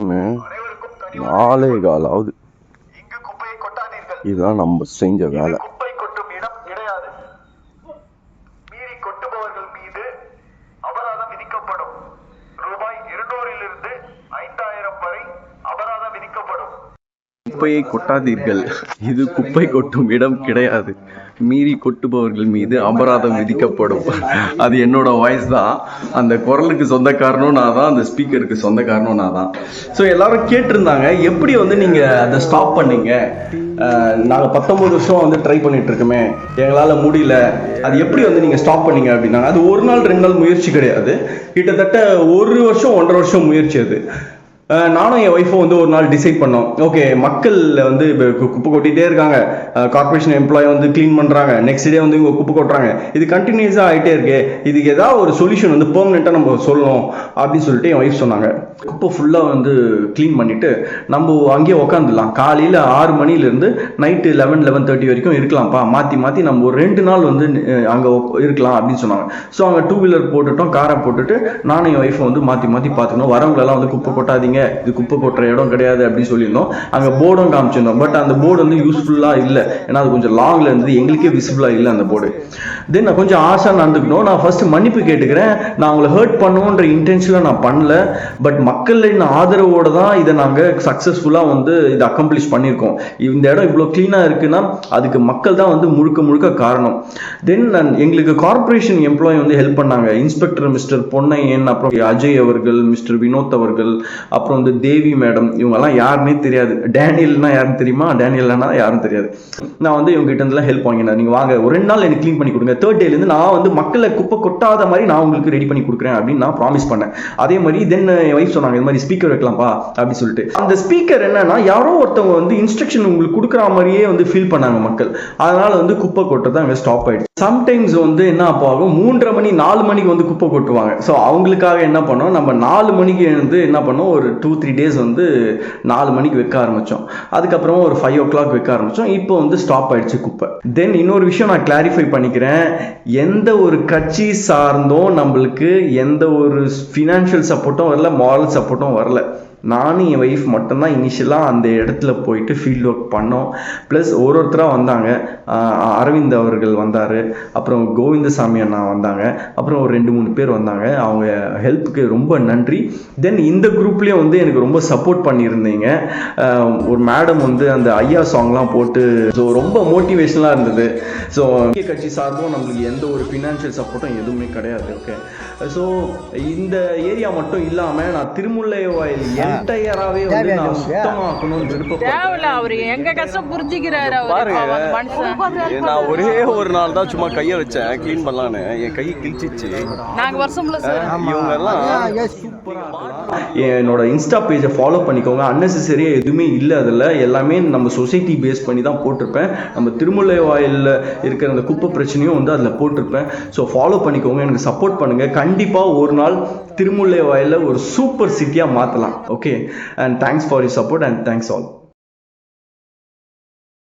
Time 4:15 ஆகுது. இதுதான் நம்ம செஞ்ச வேலை. குப்பையை கொட்டாதீர்கள், இது குப்பை கொட்டும் இடம் கிடையாது, மீறி கொட்டுபவர்கள் மீது அபராதம் விதிக்கப்படும். அது என்னோட வாய்ஸ் தான். அந்த குரலுக்கு சொந்தக்காரனும் நான் தான், அந்த ஸ்பீக்கருக்கு சொந்தக்காரனும் நான் தான். ஸோ எல்லாரும் கேட்டிருந்தாங்க, எப்படி நீங்கள் அதை ஸ்டாப் பண்ணீங்க? நாங்கள் 19 வருஷம் ட்ரை பண்ணிட்டு இருக்கோமே, எங்களால் முடியல, அது எப்படி நீங்கள் ஸ்டாப் பண்ணீங்க அப்படின்னாங்க. அது ஒரு நாள் 2 நாள் முயற்சி கிடையாது, கிட்டத்தட்ட 1 வருஷம் 1.5 வருஷம் முயற்சி. அது நானும் என் ஒய்ஃபும் ஒரு நாள் டிசைட் பண்ணோம். ஓகே, மக்கள் குப்பை கொட்டிகிட்டே இருக்காங்க, கார்பரேஷன் எம்ப்ளாயி க்ளீன் பண்ணுறாங்க, நெக்ஸ்ட் டே இவங்க குப்பை கொட்டுறாங்க, இது கண்டினியூஸாக ஆகிட்டே இருக்கு, இதுக்கு ஏதாவது ஒரு சொல்யூஷன் பெர்மனெண்ட்டாக நம்ம சொல்லணும் அப்படின்னு சொல்லிட்டு என் ஒய்ஃப் சொன்னாங்க. குப்பை ஃபுல்லாக க்ளீன் பண்ணிவிட்டு நம்ம அங்கேயே உக்காந்துடலாம், காலையில் 6 மணிலேருந்து நைட்டு 11-11:30 வரைக்கும் இருக்கலாம்ப்பா, மாற்றி நம்ம ஒரு 2 நாள் அங்கே இருக்கலாம் அப்படின்னு சொன்னாங்க. ஸோ அங்கே 2 வீலர் போட்டுட்டோம், காரை போட்டுட்டு நானும் என் ஒய்ஃபை மாற்றி பார்த்துக்கணும். வரவங்களெல்லாம் குப்பை கொட்டாதீங்க, இது குப்பை கொட்டுற இடம் கிடையாது அப்படின்னு சொல்லியிருந்தோம். அங்கே போர்டும் காமிச்சிருந்தோம். பட் அந்த போர்டு யூஸ்ஃபுல்லாக இல்லை, ஏன்னா அது கொஞ்சம் லாங்கில் இருந்தது, எங்களுக்கே விசிபிளாக இல்லை அந்த போர்டு. தென் நான் கொஞ்சம் ஆசை நடந்துக்கணும். நான் ஃபர்ஸ்ட் மன்னிப்பு கேட்டுக்கிறேன், நான் அவங்களை ஹர்ட் பண்ணுவோன்ற இன்டென்ஷனில் நான் பண்ணல. பட் மக்களின் ஆதரவோடு தான் இதை நாங்கள் சக்ஸஸ்ஃபுல்லாக இதை அக்கம்ப்ளிஷ் பண்ணியிருக்கோம். இந்த இடம் இவ்வளோ க்ளீனாக இருக்குன்னா அதுக்கு மக்கள் தான் முழுக்க காரணம். தென் எங்களுக்கு கார்பரேஷன் எம்ப்ளாயி ஹெல்ப் பண்ணாங்க. இன்ஸ்பெக்டர் மிஸ்டர் பொன்னையன், அப்புறம் அஜய் அவர்கள், மிஸ்டர் வினோத் அவர்கள், அப்புறம் தேவி மேடம், இவங்கெல்லாம் யாருன்னே தெரியாது. டேனியல்னா யாருன்னு தெரியுமா? டேனியல்னா யாரும் தெரியாது. நான் இவங்க கிட்ட இருந்தெல்லாம் ஹெல்ப் வாங்கினேன். நீங்கள் வாங்க, ஒரு 2 நாள் எனக்கு க்ளீன் பண்ணி கொடுங்க, 3rd டேலேருந்து நான் மக்களை குப்பை கொட்டாத மாதிரி நான் உங்களுக்கு ரெடி பண்ணி கொடுக்குறேன் அப்படின்னு நான் ப்ராமிஸ் பண்ணேன். அதே மாதிரி தென் என் வைஃப் சொன்னாங்க, இந்த மாதிரி ஸ்பீக்கர் வைக்கலாம்ப்பா அப்படின்னு சொல்லிட்டு. அந்த ஸ்பீக்கர் என்னன்னா, யாரோ ஒருத்தவங்க இன்ஸ்ட்ரக்ஷன் உங்களுக்கு கொடுக்குற மாதிரியே ஃபீல் பண்ணாங்க மக்கள். அதனால குப்பை கொட்டதான் அங்கே ஸ்டாப் ஆயிடுச்சு. சம்டைம்ஸ் என்ன ஆகும், 3:30 மணி 4 மணிக்கு குப்பை கொட்டுவாங்க. ஸோ அவங்களுக்காக என்ன பண்ணோம், நம்ம 4 மணிக்கு என்ன பண்ணோம், ஒரு 2-3 டேஸ் 4 மணிக்கு வைக்க ஆரம்பித்தோம். அதுக்கப்புறமா ஒரு 5 o'clock வைக்க ஆரம்பித்தோம். இப்போ ஸ்டாப் ஆயிடுச்சு குப்பை. தென் இன்னொரு விஷயம் நான் கிளாரிஃபை பண்ணிக்கிறேன், எந்த ஒரு கட்சி சார்ந்தும் நம்மளுக்கு எந்த ஒரு ஃபினான்ஷியல் சப்போர்ட்டும் வரல, மாரல் சப்போர்ட்டும் வரல. நானும் என் ஒய்ஃப் மட்டும்தான் இனிஷியலாக அந்த இடத்துல போயிட்டு ஃபீல்ட் ஒர்க் பண்ணோம். ப்ளஸ் ஒருத்தராக வந்தாங்க, அரவிந்த் அவர்கள் வந்தார், அப்புறம் கோவிந்தசாமி அண்ணா வந்தாங்க, அப்புறம் ஒரு 2-3 பேர் வந்தாங்க. அவங்க ஹெல்ப்புக்கு ரொம்ப நன்றி. தென் இந்த குரூப்லேயும் எனக்கு ரொம்ப சப்போர்ட் பண்ணியிருந்தீங்க. ஒரு மேடம் அந்த ஐயா சாங்லாம் போட்டு ஸோ ரொம்ப மோட்டிவேஷனலாக இருந்தது. ஸோ முக்கிய கட்சி சார்பும் நம்மளுக்கு எந்த ஒரு ஃபினான்ஷியல் சப்போர்ட்டும் எதுவுமே கிடையாது. ஓகே, ஸோ இந்த ஏரியா மட்டும் இல்லாமல் நான் திருமுல்லைவாயில் என்டையராகவே நான் சுத்தமாக்கணும்னு விருப்பப்பட்டேன். அவர் எங்க கஷ்டம் புரிஞ்சுக்கிறாரு. நான் ஒரே ஒரு நாள் தான் சும்மா கையை வச்சேன் க்ளீன் பண்ணலான்னு, என் கை கிழிச்சிச்சு. நாங்கள் வருஷம்ல இவங்க எல்லாம் என்னோட இன்ஸ்டா பேஜை ஃபாலோ பண்ணிக்கோங்க. அன்னெசரியாக எதுவுமே இல்லை, அதில் எல்லாமே நம்ம சொசைட்டி பேஸ் பண்ணி தான் போட்டிருப்பேன். நம்ம திருமுல்லைவாயிலில் இருக்கிற அந்த குப்பை பிரச்சனையும் அதில் போட்டிருப்பேன். ஸோ ஃபாலோ பண்ணிக்கோங்க, எனக்கு சப்போர்ட் பண்ணுங்கள். கண்டிப்பாக ஒரு நாள் திருமுல்லைவாயிலில் ஒரு சூப்பர் சிட்டியாக மாற்றலாம். Okay, and thanks for your support and thanks all.